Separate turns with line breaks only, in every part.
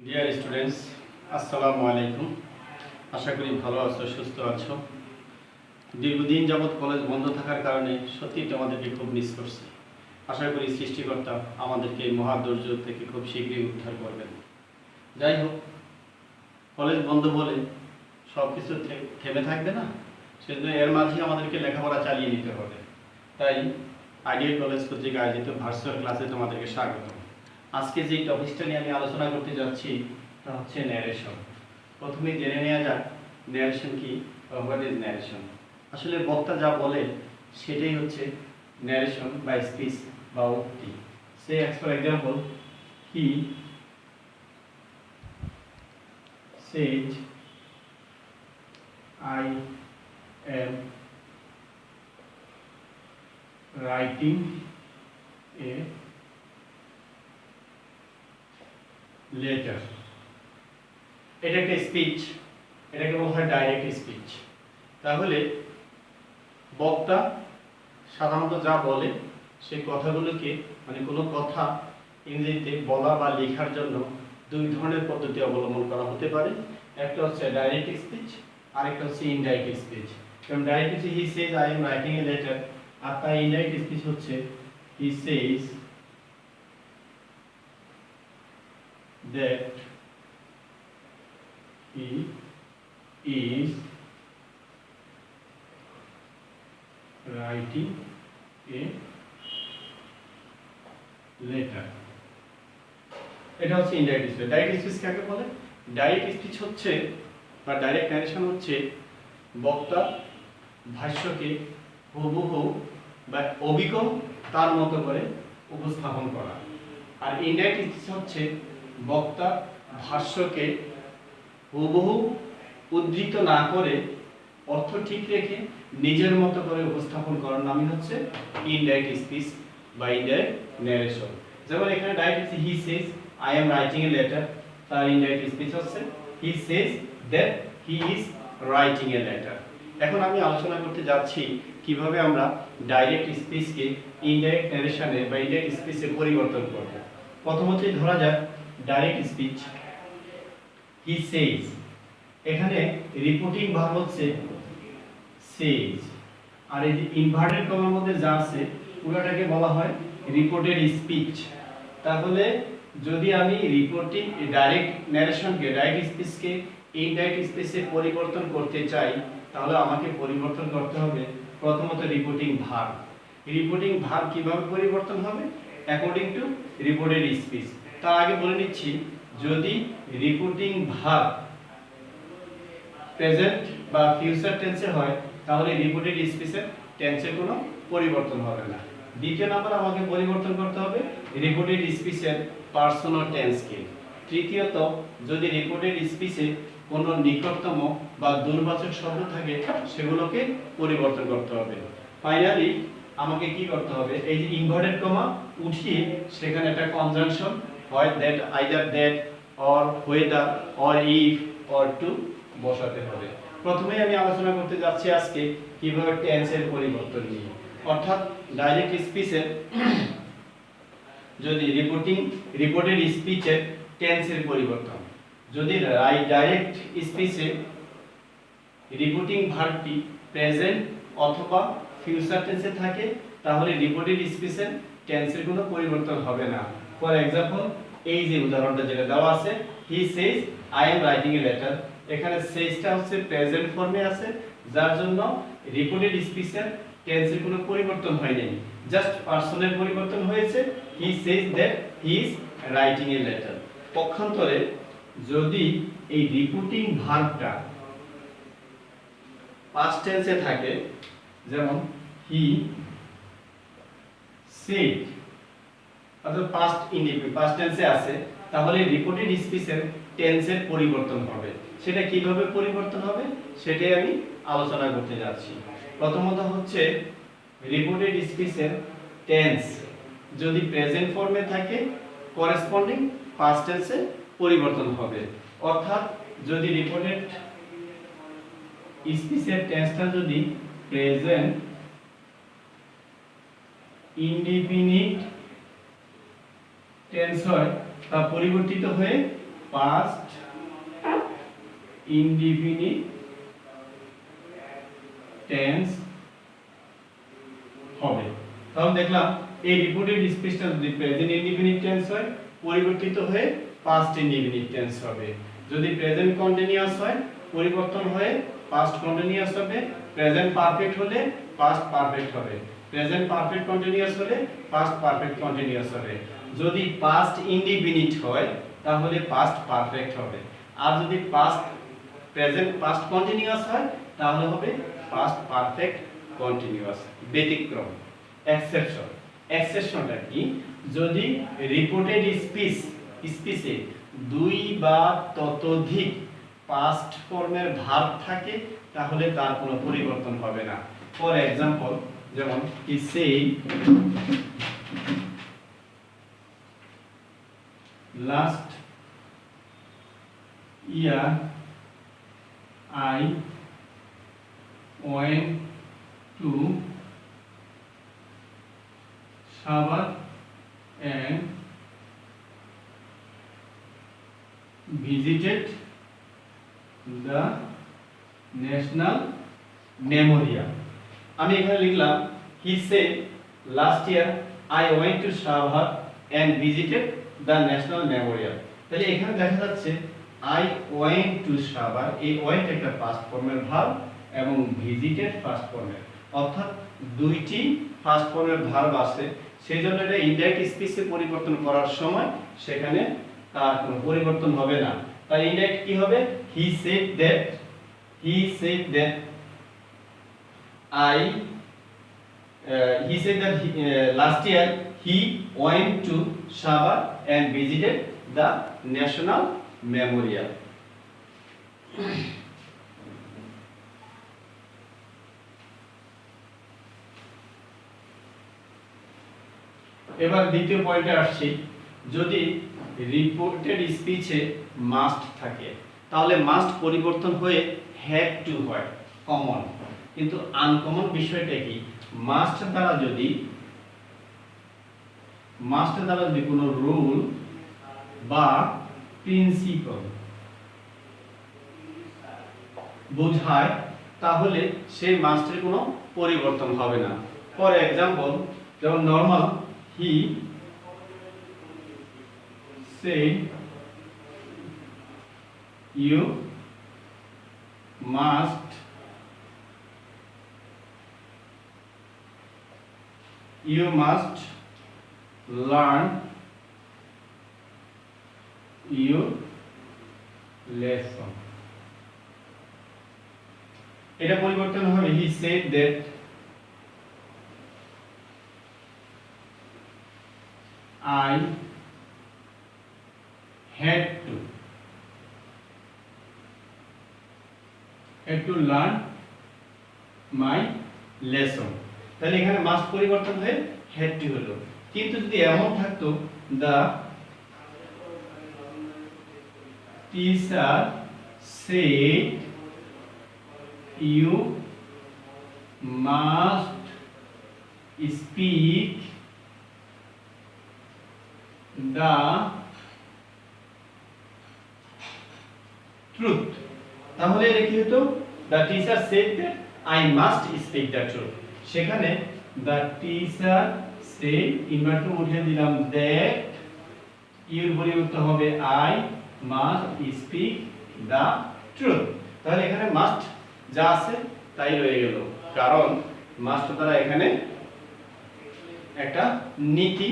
Dear students, আসসালামু আলাইকুম। আশা করি ভালো আছো, সুস্থ আছো। দীর্ঘদিন যাবৎ কলেজ বন্ধ থাকার কারণে সত্যিই তোমাদেরকে খুব মিস করছি। আশা করি সৃষ্টিকর্তা আমাদেরকে এই মহাদুর্য থেকে খুব শীঘ্রই উদ্ধার করবেন। যাই হোক, কলেজ বন্ধ বলে সব কিছু থেমে থাকবে না, সেজন্য এর মাঝে আমাদেরকে লেখাপড়া চালিয়ে নিতে হবে। তাই আইডিয়াল কলেজ কর্তৃক আয়োজিত ভার্চুয়াল ক্লাসে তোমাদেরকে স্বাগত। আজকে যে টপিকটা নিয়ে আমি আলোচনা করতে যাচ্ছি তা হচ্ছে ন্যারেশন। প্রথমে জেনে নেওয়া যাক ন্যারেশন কি, হোয়াট ইজ ন্যারেশন। আসলে বক্তা যা বলে সেটাই হচ্ছে ন্যারেশন বা স্পিচ বা উক্তি। Say for example, he says I am writing a letter. এটা একটা স্পিচ, এটাকে বলা হয় ডাইরেক্ট স্পিচ। তাহলে বক্তা সাধারণত যা বলে সেই কথাগুলোকে কোনো কথা ইংরেজিতে বলা বা লেখার জন্য দুই ধরনের পদ্ধতি অবলম্বন করা হতে পারে। একটা হচ্ছে ডাইরেক্ট স্পিচ, আর একটা হচ্ছে ইনডাইরেক্ট স্পিচ। কারণ direct speech he says I am writing a letter, আর তার ইনডাইরেক্ট স্পিচ হচ্ছে he Sage that he is writing a letter. এটা হচ্ছে ইনডাইরেক্ট স্পিচ। ডাইরেক্ট স্পিচ কাকে বলে? ডাইরেক্ট স্পিচ হচ্ছে বা ডাইরেক্ট ন্যারেশন হচ্ছে বক্তা ভাষ্যকে হুবহু বা অবিকল তার মতো করে উপস্থাপন করা। আর ইনডাইরেক্ট স্পিচ হচ্ছে বক্তা ভাষ্যকে হুবহু উদ্ধৃত না করে অর্থ ঠিক রেখে নিজের মতো করে উপস্থাপন করার নামই হচ্ছে ইনডাইরেক্ট স্পিচ বা ইনডাইরেক্ট ন্যারেশন। যেমন এখানে direct he says I am writing a letter, তার ইনডাইরেক্ট স্পিচ হচ্ছে he says that he is writing a letter. এখন আমি আলোচনা করতে যাচ্ছি কিভাবে আমরা ডাইরেক্ট স্পিচকে ইনডাইরেক্ট ন্যারেশনে বা ইনডাইরেক্ট স্পিচে পরিবর্তন করব। প্রথমতই ধরা যাক ডাইরেক্ট স্পিচ, হি সেজ। এখানে রিপোর্টিং ভার্ব হচ্ছে সেজ, আর এই যে ইনভার্টেড কমার মধ্যে যা আছে পুরোটাকে বলা হয় রিপোর্টেড স্পিচ। তাহলে যদি আমি রিপোর্টিং ডাইরেক্ট ন্যারেশনকে ডাইরেক্ট স্পিচকে ইনডাইরেক্ট স্পিচে পরিবর্তন করতে চাই, তাহলে আমাকে পরিবর্তন করতে হবে প্রথমত রিপোর্টিং ভার্ব। রিপোর্টিং ভার্ব কিভাবে পরিবর্তন হবে? According to reported speech. তার আগে বলে নিচ্ছি, যদি রিপোর্টিং ভার্ব প্রেজেন্ট বা ফিউচার টেন্সে হয় তাহলে রিপোর্টেড স্পিচের টেন্সের কোনো পরিবর্তন হবে না। দ্বিতীয় নাম্বার আমাকে পরিবর্তন করতে হবে রিপোর্টেড স্পিচের পার্সোনাল টেন্সকে। তৃতীয়ত, যদি রিপোর্টেড স্পিচে কোনো নিকটতম বা দূরবাচক শব্দ থাকে সেগুলোকে পরিবর্তন করতে হবে। ফাইনালি আমাকে কি করতে হবে? এই যে ইনভার্টেড কমা উঠিয়ে সেখানে একটা কনজাংশন হয় that, either that or whether or if or to বসাতে হবে। প্রথমেই আমি আলোচনা করতে যাচ্ছি আজকে কিভাবে টেন্সের পরিবর্তন নিয়ে। অর্থাৎ ডাইরেক্ট স্পিচের যদি রিপোর্টেড স্পিচের টেন্সের পরিবর্তন, যদি ডাইরেক্ট স্পিচে রিপোর্টিং ভার্বটি প্রেজেন্ট অথবা ফিউচার টেন্সে থাকে তাহলে রিপোর্টেড স্পিচের টেন্সের কোনো পরিবর্তন হবে না। ফর এক্সাম্পল, এই যে উদাহরণটা যেটা দেওয়া আছে, he says I am writing a letter, এখানে সেজটা হচ্ছে প্রেজেন্ট ফর্মে আছে, যার জন্য রিপোর্টেড স্পিচের টেন্সের কোনো পরিবর্তন হয়নি, জাস্ট পার্সনের পরিবর্তন হয়েছে। He says that he is writing a letter. পক্ষান্তরে যদি এই রিপোর্টিং ভার্বটা পাস্ট টেন্সে থাকে, যেমন হি সেড, অর্থাৎ পাস্ট টেন্সে আছে, তাহলে রিপোর্টেড স্পিচের টেন্সের পরিবর্তন হবে। সেটা কিভাবে পরিবর্তন হবে সেটাই আমি আলোচনা করতে যাচ্ছি। প্রথমত হচ্ছে রিপোর্টেড স্পিচের টেন্স যদি প্রেজেন্ট ফর্মে থাকে করেসপন্ডিং পাস্ট টেন্সে পরিবর্তন হবে। অর্থাৎ যদি রিপোর্টেড স্পিচের টেন্সটা যদি প্রেজেন্ট ইনডিফিনিট টেন্স হয় তা পরিবর্তিত হয়ে past indefinite tense হবে। তাহলে দেখলাম এই রিপোর্টেড স্পিচটা যদি প্রেজেন্ট ইনডিফিনিট টেন্স হয় পরিবর্তিত হয়ে পাস্ট ইনডিফিনিট টেন্স হবে, যদি প্রেজেন্ট কন্টিনিউয়াস হয় পরিবর্তন হয়ে পাস্ট কন্টিনিউয়াস হবে, প্রেজেন্ট পারফেক্ট হলে পাস্ট পারফেক্ট হবে, প্রেজেন্ট পারফেক্ট কন্টিনিউয়াস হলে পাস্ট পারফেক্ট কন্টিনিউয়াস হবে, যদি পাস্ট ইনডিফিনিট হয় তাহলে পাস্ট পারফেক্ট হবে, আর যদি পাস্ট প্রেজেন্ট পাস্ট কন্টিনিউয়াস হয় তাহলে হবে পাস্ট পারফেক্ট কন্টিনিউয়াস। ব্যতিক্রম এক্সেপশন, এক্সেপশনটা কি? যদি রিপোর্টেড স্পিচে দুই বা ততোধিক পাস্ট ফর্মের ভার্ব থাকে তাহলে তার কোনো পরিবর্তন হবে না। ফর এক্সাম্পল, যেমন he said last year I went to Sabah and visited the National Memorial. আমি এখানে লিখলাম he said last year I went to Sabah and visited the National Memorial। তাহলে এখানে দেখা যাচ্ছে I went to Sabah, এই went একটা past ফর্মের ভার্ব এবং visited ফার্স্ট ফর্মের, অর্থাৎ দুইটি ফার্স্ট ফর্মের ভার্ব আছে, সেজন্য এটা ইনডাইরেক্ট স্পিচে পরিবর্তন করার সময় সেখানে তার কোনো পরিবর্তন হবে না। তাই ইনডাইরেক্ট কি হবে? he said that last year he went to Sabah and visited the National Memorial। এবার দ্বিতীয় পয়েন্টে আসছি, যদি রিপোর্টেড স্পিচে মাস্ট থাকে তাহলে মাস্ট পরিবর্তন হয়ে হ্যাড টু হয়, কমন। কিন্তু আনকমন বিষয়টা কি? মাস্ট দ্বারা যদি কোনো রুল বা প্রিন্সিপাল বোঝায় তাহলে সেই মাস্টের কোনো পরিবর্তন হবে না। ফর এক্সাম্পল, যেমন normal he said you must learn your lesson। এটা পরিবর্তন হবে he said that I had to learn my lesson। তাহলে এখানে মাস্ট পরিবর্তন হয়ে had to হলো। কিন্তু যদি এমন থাকতো the teacher said you must speak the truth, তাহলে এটা কি হতো? the teacher said that I must speak the truth। সেখানে the teacher said ইনভার্টার উঠিয়ে দিলাম that, এর পরিবর্তে হবে I must speak the truth। তাহলে এখানে মাস্ট যা আছে তাই রয়ে গেল, কারণ মাস্ট দ্বারা এখানে একটা নীতি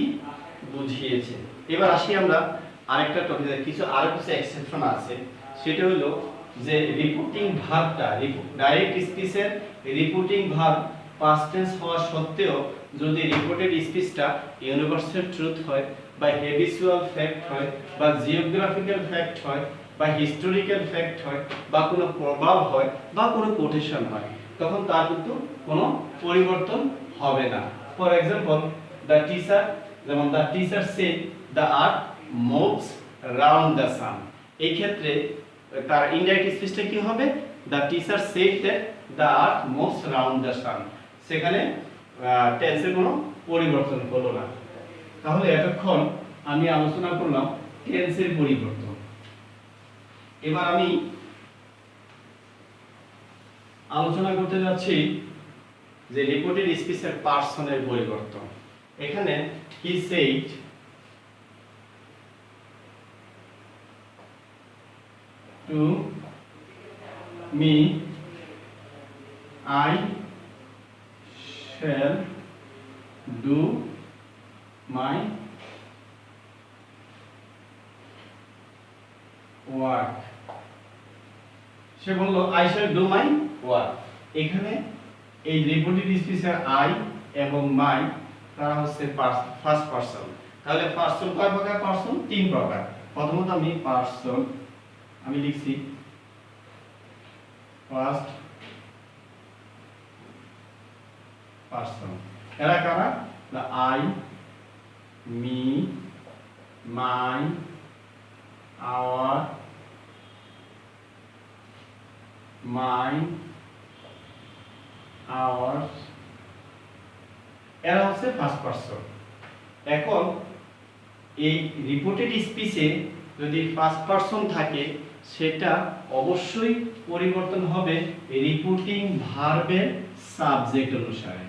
বুঝিয়েছে। এবার আসি আমরা আরেকটা টপিকে, আরো কিছু এক্সেপশন আছে। সেটা হলো যে রিপোর্টিং ভার্বটা, ডাইরেক্ট স্পিচের রিপোর্টিং ভার্ব পাস্ট টেন্স হওয়া সত্ত্বেও যদি রিপোর্টেড স্পিচটা ইউনিভার্সাল ট্রুথ হয় বা হ্যাবিচুয়াল ফ্যাক্ট হয় বা জিওগ্রাফিক্যাল ফ্যাক্ট হয় বা হিস্টোরিক্যাল ফ্যাক্ট হয় বা কোনো প্রভাব হয় বা কোনো কোটেশন হয়, তখন তার কিন্তু কোনো পরিবর্তন হবে না। ফর এক্সাম্পল, দ্য টিচার, যেমন the teacher said the earth moves round the sun, এই ক্ষেত্রে তার ইনডাইরেক্ট স্পিচটা কি হবে? The teacher said that the earth moves round the sun, সেখানে টেন্সের কোনো পরিবর্তন হলো না। তাহলে এতক্ষণ আমি আলোচনা করলাম টেন্সের পরিবর্তন। এবার আমি আলোচনা করতে যাচ্ছি যে রিপোর্টেড স্পিচের পার্সনের পরিবর্তন। এখানে হি said to me I shall do my work. সে বলল I shall do my work। এখানে এই রিপোর্টেড স্পিচের I এবং my তারা হচ্ছে ফার্স্ট পারসন। তাহলে পারসন কয় প্রকার? পারসন তিন প্রকার। প্রথমত আমি পারসন আমি লিখছি ফার্স্ট পারসন। এরা কারা? না I, me, my, our, mine, ours, এরা হচ্ছে ফার্স্ট পারসন। এখন এই রিপোর্টেড স্পিচে যদি ফার্স্ট পারসন থাকে সেটা অবশ্যই পরিবর্তন হবে রিপোর্টিং ভার্বের সাবজেক্ট অনুসারে,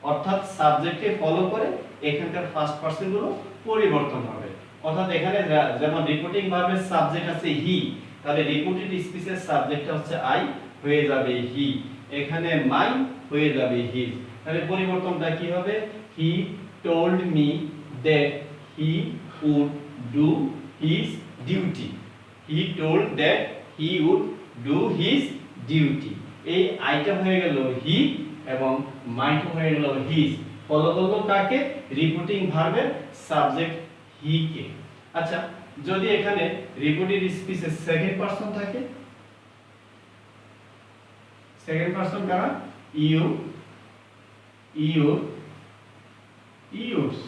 অর্থাৎ সাবজেক্টকে ফলো করে এখানকার ফার্স্ট পারসন গুলো পরিবর্তন হবে। অর্থাৎ এখানে যেমন রিপোর্টিং ভার্বের সাবজেক্ট আছে হি, তাহলে রিপোর্টেড স্পিচের সাবজেক্টটা হচ্ছে আই, হয়ে যাবে হি। এখানে মাই হয়ে যাবে হিজ। তাহলে পরিবর্তনটা কি হবে? He told me that he would do his duty. He told that he would do his duty. এই আইটা হয়ে গেল হি এবং মাইটা হয়ে গেল হিজ। ফলো করলো কাকে? রিপোর্টিং ভার্বের সাবজেক্ট হি কে। আচ্ছা, যদি এখানে রিপোর্টেড স্পিচে সেকেন্ড পারসন থাকে, সেকেন্ড পারসন কারা? You, your, yours.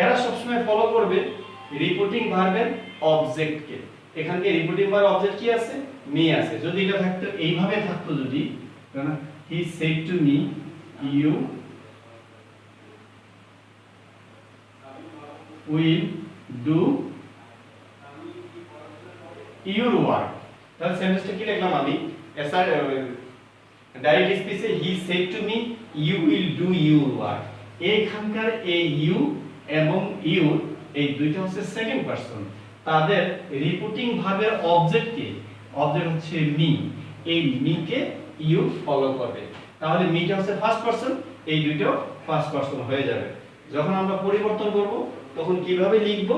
এরা সবসময় ফলো করবে রিপোর্টিং ভার্বের অবজেক্টকে। এখানে রিপোর্টিং ভার্ব অবজেক্ট কি আছে? মি আছে। যদি এটা থাকতো এইভাবে থাকতো, যদি he said to me you will do your work, তাহলে সেন্টেন্সটা কি লিখলাম আমি? এসআর ডাইরেক্ট স্পিচে he said to me you will do your work. এইখানকার এই ইউ এবং ইউর এই দুইটা হচ্ছে সেকেন্ড পারসন। তাদের রিপোর্টিং ভার্বের অবজেক্ট কে? অবজেক্ট হচ্ছে মি। এই মি কে ইউ ফলো করবে। তাহলে মিটা হচ্ছে ফার্স্ট পারসন, এই দুইটাও ফার্স্ট পারসন হয়ে যাবে। যখন আমরা পরিবর্তন করব তখন কিভাবে লিখব?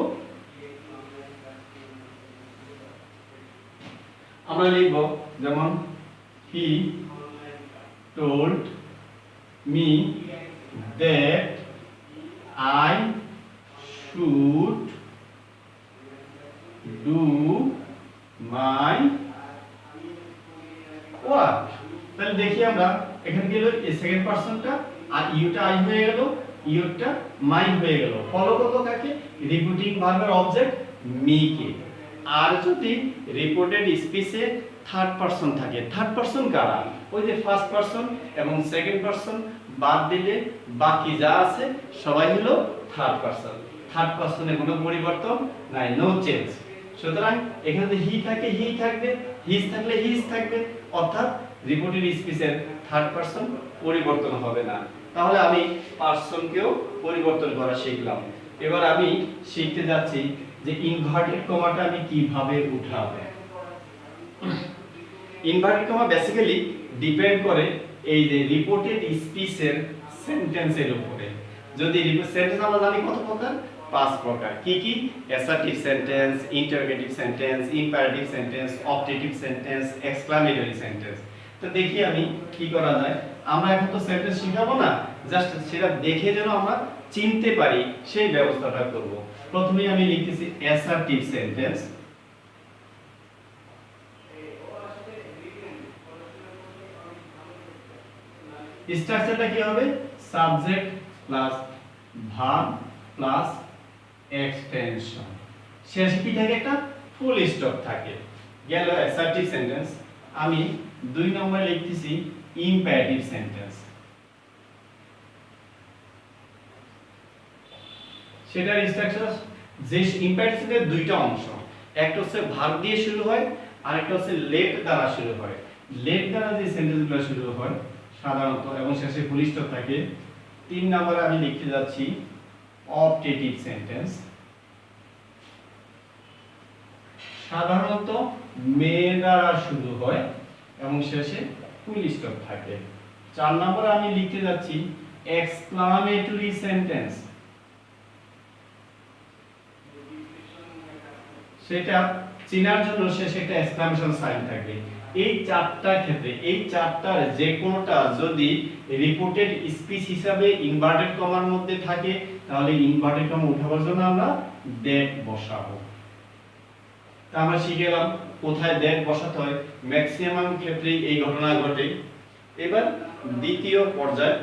আমরা লিখব যেমন হি told me that I should do my work। তাহলে দেখি আমরা এখানে কি হলো? এই সেকেন্ড পারসনটা আর ইউটা আই হয়ে গেল, ইউটা মাই হয়ে গেল। ফলো করলো কাকে? রিপোর্টিং ভার্বের অবজেক্ট মি কে। আর যদি রিপোর্টেড স্পিচে থার্ড পারসন থাকে, থার্ড পারসন কারা? ওই যে ফার্স্ট পারসন এবং সেকেন্ড পারসন বাদ দিলে বাকি যা আছে সবাই হলো থার্ড পারসন। থার্ড পারসনে কোনো পরিবর্তন নাই, নো চেঞ্জ। সুতরাং এখানে যদি হি থাকে হি থাকবে, হিজ থাকলে হিজ থাকবে, অর্থাৎ রিপোর্টেড স্পিচের থার্ড পারসন পরিবর্তন হবে না। তাহলে আমি পারসনকেও পরিবর্তন করা শিখলাম। এবার আমি শিখতে যাচ্ছি যে ইনভার্টেড কমাটা আমি কিভাবে উঠাবো। ইনভার্টেড কমা বেসিক্যালি ডিপেন্ড করে এই যে রিপোর্টেড স্পিচের সেন্টেন্সের উপরে। যদি সেন্টেন্স আমরা জানি কত প্রকার? 5 প্রকার। কি কি? Assertive sentence, interrogative sentence, imperative sentence, objective sentence, exclamatory sentence. তো দেখি আমি কি করা যায়। আমরা এখন তো সেন্টেন্স শিখাবো না, জাস্ট সেটা দেখে যেন আমরা চিনতে পারি সেই ব্যবস্থাটা করব। প্রথমে আমি লিখতেছি অ্যাসার্টিভ সেন্টেন্স। স্ট্রাকচারটা কি হবে? Subject plus verb plus extension. শেষে কি থাকে? একটা ফুল স্টপ থাকে। গেল অ্যাসার্টিভ সেন্টেন্স। আমি 2 নম্বরে লিখতেছি ইম্পারেটিভ সেন্টেন্স। সেটার স্ট্রাকচার যে ইম্পারেটিভ সেন্টেন্সের দুইটা অংশ। একটা হচ্ছে ভার্ব দিয়ে শুরু হয়, আর একটা হচ্ছে লেট দ্বারা শুরু হয়। লেট দ্বারা যে সেন্টেন্সগুলো শুরু হয় সাধারণত এবং শেষে ফুল স্টপ থাকে, 3 নম্বরে আমি লিখতে যাচ্ছি অপটেটিভ সেন্টেন্স। সাধারণত মে দ্বারা শুরু হয় এবং শেষে ফুল স্টপ থাকে। 4 নম্বরে আমি লিখতে যাচ্ছি এক্সক্লামেটরি সেন্টেন্স। সেটা চেনার জন্য শেষে একটা এক্সক্লামেশন সাইন থাকবে। এই চারটা ক্ষেত্রে এই চারটার যে কোনোটা যদি রিপোর্টেড স্পিচ হিসাবে ইনভার্টেড কমার মধ্যে থাকে তাহলে ইনভার্টেড কমা উঠাবার জন্য আমরা দ্যাট বসাবো। তা আমরা শিখে গেলাম কোথায় দ্যাট বসাতে হয়, ম্যাক্সিমাম ক্ষেত্রেই এই ঘটনা ঘটে। এবার দ্বিতীয় পর্যায়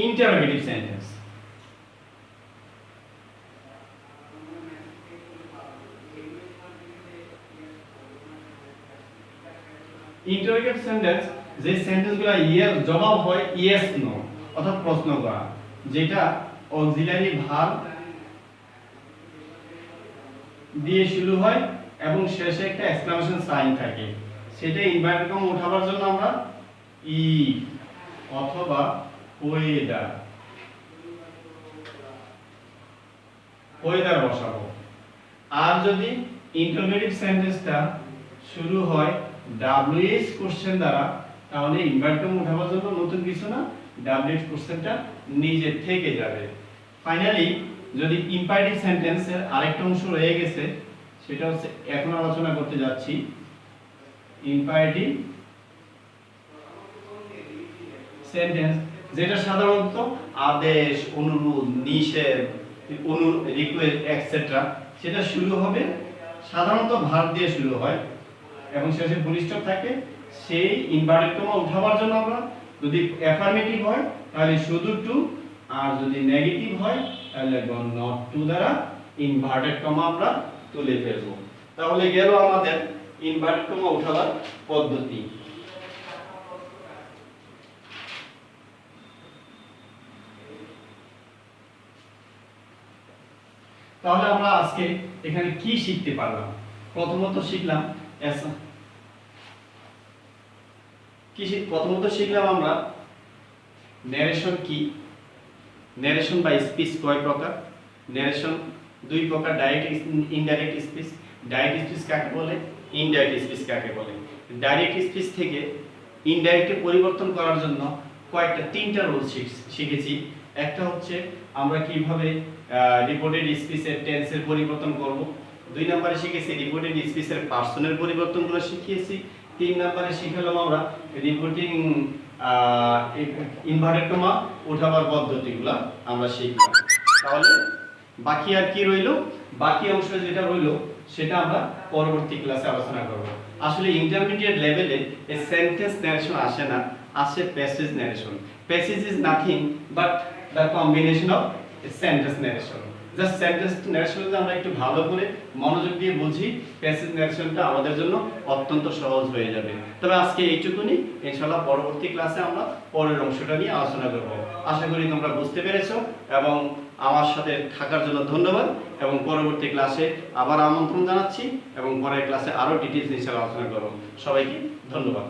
interrogative sentence. Interrogative sentence যে সেন্টেন্সগুলো ইয়েস জবাব হয় ইয়েস নো অর্থাৎ প্রশ্ন করা, যেটা অক্সিলারি ভার্ব দিয়ে শুরু হয় এবং শেষে একটা এক্সক্লামেশন সাইন থাকে। সেটা ইনভার্টেড কমা উঠাবার জন্য আমরা ইফ অথবা ওয়েদার বসাবো। আর যদি ইন্টারোগেটিভ সেন্টেন্সটা শুরু হয় ডাব্লিউএইচ কোশ্চেন দ্বারা তাহলে ইনভার্টেড কমা উঠাবার জন্য নতুন কিছু না, ডাব্লিউএইচ কোশ্চেনটা নিজে থেকে যাবে। ফাইনালি যদি ইম্পারেটিভ সেন্টেন্সের আরেকটা অংশ রয়ে গেছে সেটা হচ্ছে এখন আলোচনা করতে যাচ্ছি ইম্পারেটিভ সেন্টেন্স, যেটা সাধারণত আদেশ, অনুরোধ, নিষেধ, রিকোয়েস্ট এটসেট্রা সেটা শুরু হবে সাধারণত ভার্ব দিয়ে শুরু হয় এবং শেষে ফুল স্টপ থাকে। সেই ইনভার্টেড কমা উঠাবার জন্য আমরা যদি অ্যাফার্মেটিভ হয় তাহলে শুধু টু, আর যদি নেগেটিভ হয় তাহলে নট টু দ্বারা ইনভার্টেড কমা আমরা তুলে ফেলবো। তাহলে গেল আমাদের ইনভার্টেড কমা উঠাবার পদ্ধতি। তাহলে আমরা আজকে এখানে কি শিখতে পারলাম? প্রথমত শিখলাম আমরা ন্যারেশন কি, ন্যারেশন বা স্পিচ কয় প্রকার, ন্যারেশন দুই প্রকার, direct indirect speech. Direct speech কাকে বলে, ইনডাইরেক্ট স্পিচ কাকে বলে। ডাইরেক্ট স্পিচ থেকে ইনডাইরেক্টে পরিবর্তন করার জন্য তিনটা রুল শিখেছি। একটা হচ্ছে আমরা কিভাবে রিপোর্টেড স্পিচের টেন্সের পরিবর্তন করব। 2 নম্বরে শিখেছি রিপোর্টেড স্পিচের পার্সনের পরিবর্তনগুলো শিখিয়েছি। 3 নম্বরে শিখলাম আমরা রিপোর্টিং ইনভার্টেড কমা উঠাবার পদ্ধতিগুলো আমরা শিখলাম। তাহলে বাকি আর কি রইল? বাকি অংশ যেটা রইল সেটা আমরা পরবর্তী ক্লাসে আলোচনা করব। আসলে ইন্টারমিডিয়েট লেভেলে এই সেন্টেন্স ন্যারেশন আসে না, আসে passage narration. Passage is nothing but the combination of sentence narration. Just sentence narration যদি আমরা একটু ভালো করে মনোযোগ দিয়ে বুঝি, প্যাসেজ ন্যারেশনটা আমাদের জন্য অত্যন্ত সহজ হয়ে যাবে। তবে আজকে এইটুকুনি, ইনশাআল্লাহ পরবর্তী ক্লাসে আমরা পরের অংশটা নিয়ে আলোচনা করব। আশা করি তোমরা বুঝতে পেরেছো এবং আমার সাথে থাকার জন্য ধন্যবাদ। এবং পরবর্তী ক্লাসে আবার আমন্ত্রণ জানাচ্ছি এবং পরের ক্লাসে আরো ডিটেইলস নিয়ে আলোচনা করব। সবাইকে ধন্যবাদ।